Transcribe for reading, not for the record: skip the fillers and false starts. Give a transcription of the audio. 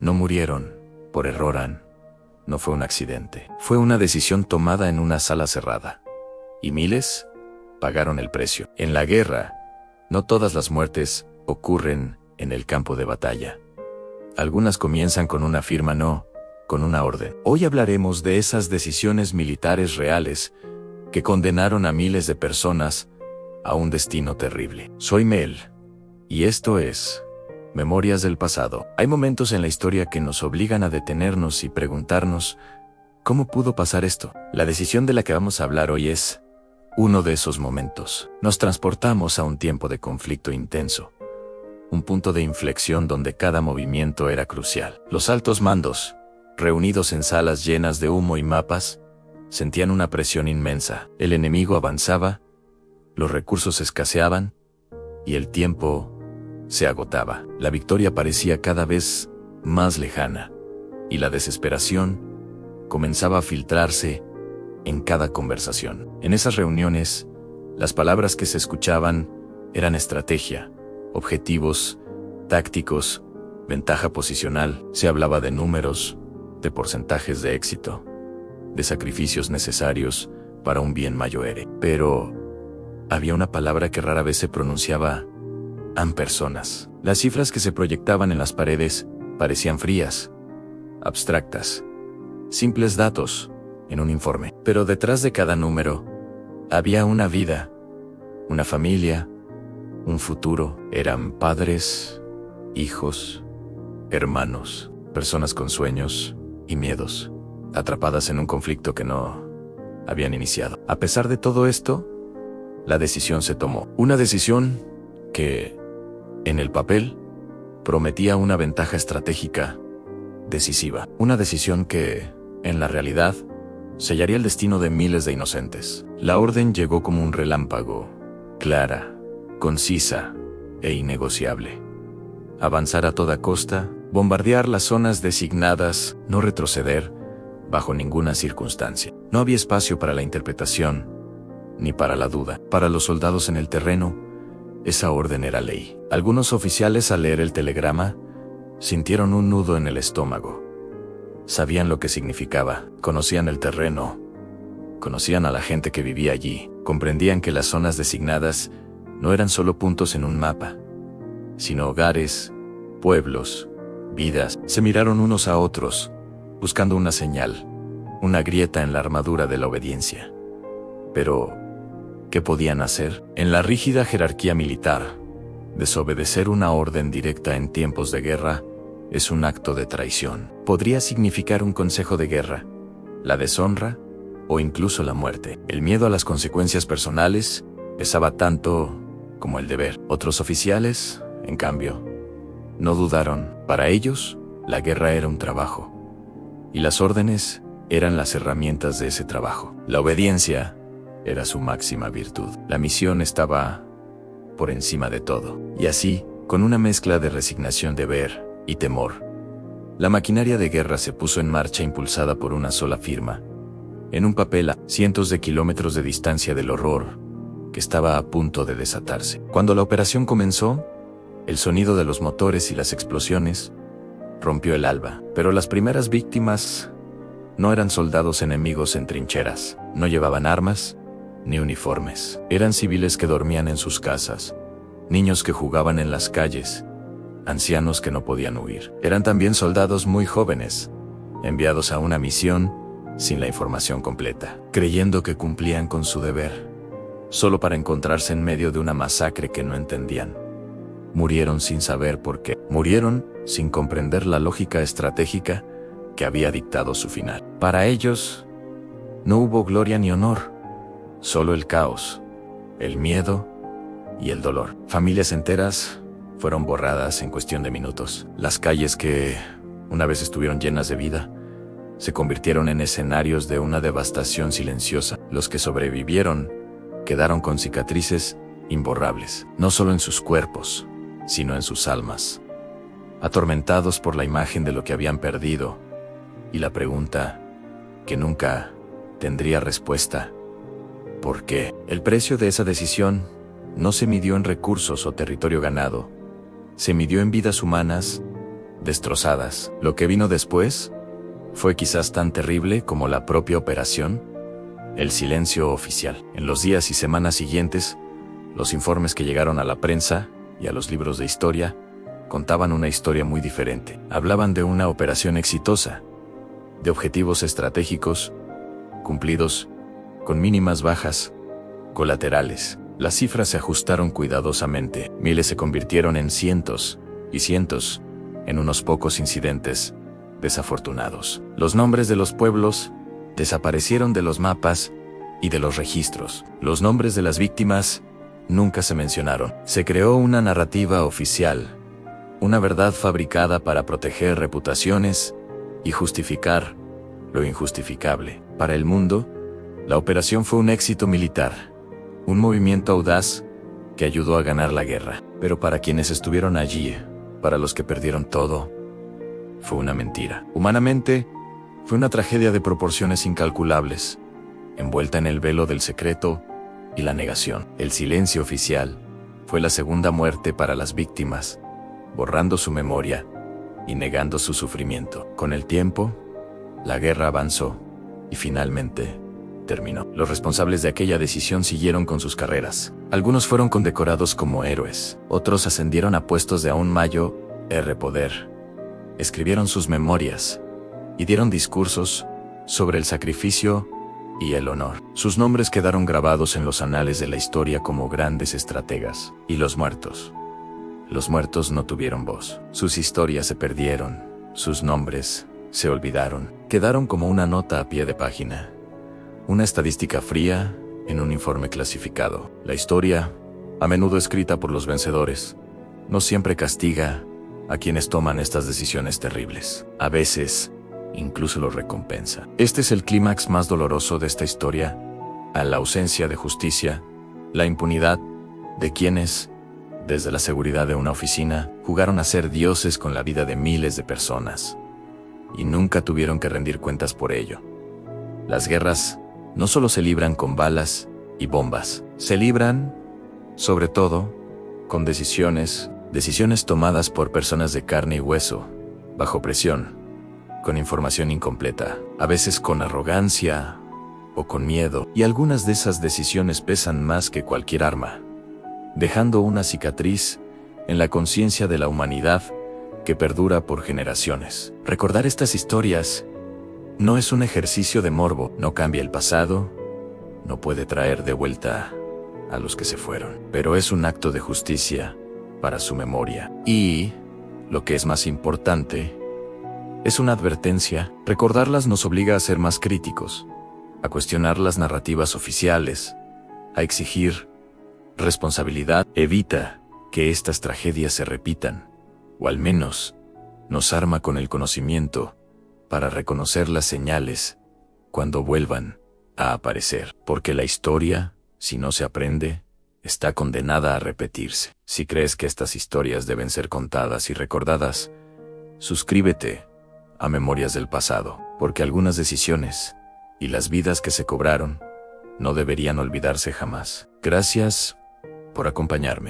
No murieron por error, no fue un accidente. Fue una decisión tomada en una sala cerrada. Y miles pagaron el precio. En la guerra, no todas las muertes ocurren en el campo de batalla. Algunas comienzan con una firma, no con una orden. Hoy hablaremos de esas decisiones militares reales que condenaron a miles de personas a un destino terrible. Soy Mel, y esto es Memorias del Pasado. Hay momentos en la historia que nos obligan a detenernos y preguntarnos, ¿cómo pudo pasar esto? La decisión de la que vamos a hablar hoy es uno de esos momentos. Nos transportamos a un tiempo de conflicto intenso, un punto de inflexión donde cada movimiento era crucial. Los altos mandos, reunidos en salas llenas de humo y mapas, sentían una presión inmensa. El enemigo avanzaba, los recursos escaseaban y el tiempo se agotaba. La victoria parecía cada vez más lejana y la desesperación comenzaba a filtrarse en cada conversación. En esas reuniones, las palabras que se escuchaban eran estrategia, objetivos tácticos, ventaja posicional. Se hablaba de números, de porcentajes de éxito, de sacrificios necesarios para un bien mayor. Pero había una palabra que rara vez se pronunciaba: personas. Las cifras que se proyectaban en las paredes parecían frías, abstractas, simples datos en un informe. Pero detrás de cada número había una vida, una familia, un futuro. Eran padres, hijos, hermanos, personas con sueños y miedos, atrapadas en un conflicto que no habían iniciado. A pesar de todo esto, la decisión se tomó. Una decisión que, en el papel, prometía una ventaja estratégica decisiva. Una decisión que, en la realidad, sellaría el destino de miles de inocentes. La orden llegó como un relámpago, clara, concisa e innegociable. Avanzar a toda costa, bombardear las zonas designadas, no retroceder bajo ninguna circunstancia. No había espacio para la interpretación, ni para la duda. Para los soldados en el terreno, esa orden era ley. Algunos oficiales, al leer el telegrama, sintieron un nudo en el estómago. Sabían lo que significaba, conocían el terreno, conocían a la gente que vivía allí, comprendían que las zonas designadas no eran solo puntos en un mapa, sino hogares, pueblos, vidas. Se miraron unos a otros, buscando una señal, una grieta en la armadura de la obediencia. Pero, ¿qué podían hacer? En la rígida jerarquía militar, desobedecer una orden directa en tiempos de guerra es un acto de traición. Podría significar un consejo de guerra, la deshonra o incluso la muerte. El miedo a las consecuencias personales pesaba tanto como el deber. Otros oficiales, en cambio, no dudaron. Para ellos, la guerra era un trabajo, y las órdenes eran las herramientas de ese trabajo. La obediencia era su máxima virtud. La misión estaba por encima de todo. Y así, con una mezcla de resignación, deber y temor, la maquinaria de guerra se puso en marcha, impulsada por una sola firma, en un papel a cientos de kilómetros de distancia del horror que estaba a punto de desatarse. Cuando la operación comenzó, el sonido de los motores y las explosiones rompió el alba. Pero las primeras víctimas no eran soldados enemigos en trincheras, no llevaban armas ni uniformes. Eran civiles que dormían en sus casas, niños que jugaban en las calles, ancianos que no podían huir. Eran también soldados muy jóvenes, enviados a una misión sin la información completa, creyendo que cumplían con su deber, solo para encontrarse en medio de una masacre que no entendían. Murieron sin saber por qué. Murieron sin comprender la lógica estratégica que había dictado su final. Para ellos, no hubo gloria ni honor, solo el caos, el miedo y el dolor. Familias enteras fueron borradas en cuestión de minutos. Las calles que una vez estuvieron llenas de vida se convirtieron en escenarios de una devastación silenciosa. Los que sobrevivieron quedaron con cicatrices imborrables, no solo en sus cuerpos, sino en sus almas, atormentados por la imagen de lo que habían perdido y la pregunta que nunca tendría respuesta: ¿por qué? El precio de esa decisión no se midió en recursos o territorio ganado, se midió en vidas humanas destrozadas. Lo que vino después fue quizás tan terrible como la propia operación, el silencio oficial. En los días y semanas siguientes, los informes que llegaron a la prensa y a los libros de historia contaban una historia muy diferente. Hablaban de una operación exitosa, de objetivos estratégicos cumplidos con mínimas bajas colaterales. Las cifras se ajustaron cuidadosamente. Miles se convirtieron en cientos y cientos en unos pocos incidentes desafortunados. Los nombres de los pueblos desaparecieron de los mapas y de los registros. Los nombres de las víctimas nunca se mencionaron. Se creó una narrativa oficial, una verdad fabricada para proteger reputaciones y justificar lo injustificable. Para el mundo, la operación fue un éxito militar, un movimiento audaz que ayudó a ganar la guerra. Pero para quienes estuvieron allí, para los que perdieron todo, fue una mentira. Humanamente, fue una tragedia de proporciones incalculables, envuelta en el velo del secreto y la negación. El silencio oficial fue la segunda muerte para las víctimas, borrando su memoria y negando su sufrimiento. Con el tiempo, la guerra avanzó y finalmente terminó. Los responsables de aquella decisión siguieron con sus carreras. Algunos fueron condecorados como héroes, otros ascendieron a puestos de aún mayor poder. Escribieron sus memorias y dieron discursos sobre el sacrificio y el honor. Sus nombres quedaron grabados en los anales de la historia como grandes estrategas. Y los muertos no tuvieron voz. Sus historias se perdieron, sus nombres se olvidaron. Quedaron como una nota a pie de página, una estadística fría en un informe clasificado. La historia, a menudo escrita por los vencedores, no siempre castiga a quienes toman estas decisiones terribles. A veces, incluso los recompensa. Este es el clímax más doloroso de esta historia, a la ausencia de justicia, la impunidad de quienes, desde la seguridad de una oficina, jugaron a ser dioses con la vida de miles de personas, y nunca tuvieron que rendir cuentas por ello. Las guerras no solo se libran con balas y bombas, se libran, sobre todo, con decisiones tomadas por personas de carne y hueso, bajo presión, con información incompleta, a veces con arrogancia o con miedo, y algunas de esas decisiones pesan más que cualquier arma, dejando una cicatriz en la conciencia de la humanidad que perdura por generaciones. Recordar estas historias no es un ejercicio de morbo, no cambia el pasado, no puede traer de vuelta a los que se fueron, pero es un acto de justicia para su memoria. Y, lo que es más importante, es una advertencia. Recordarlas nos obliga a ser más críticos, a cuestionar las narrativas oficiales, a exigir responsabilidad. Evita que estas tragedias se repitan, o al menos nos arma con el conocimiento para reconocer las señales cuando vuelvan a aparecer. Porque la historia, si no se aprende, está condenada a repetirse. Si crees que estas historias deben ser contadas y recordadas, suscríbete a Memorias del Pasado, porque algunas decisiones y las vidas que se cobraron no deberían olvidarse jamás. Gracias por acompañarme.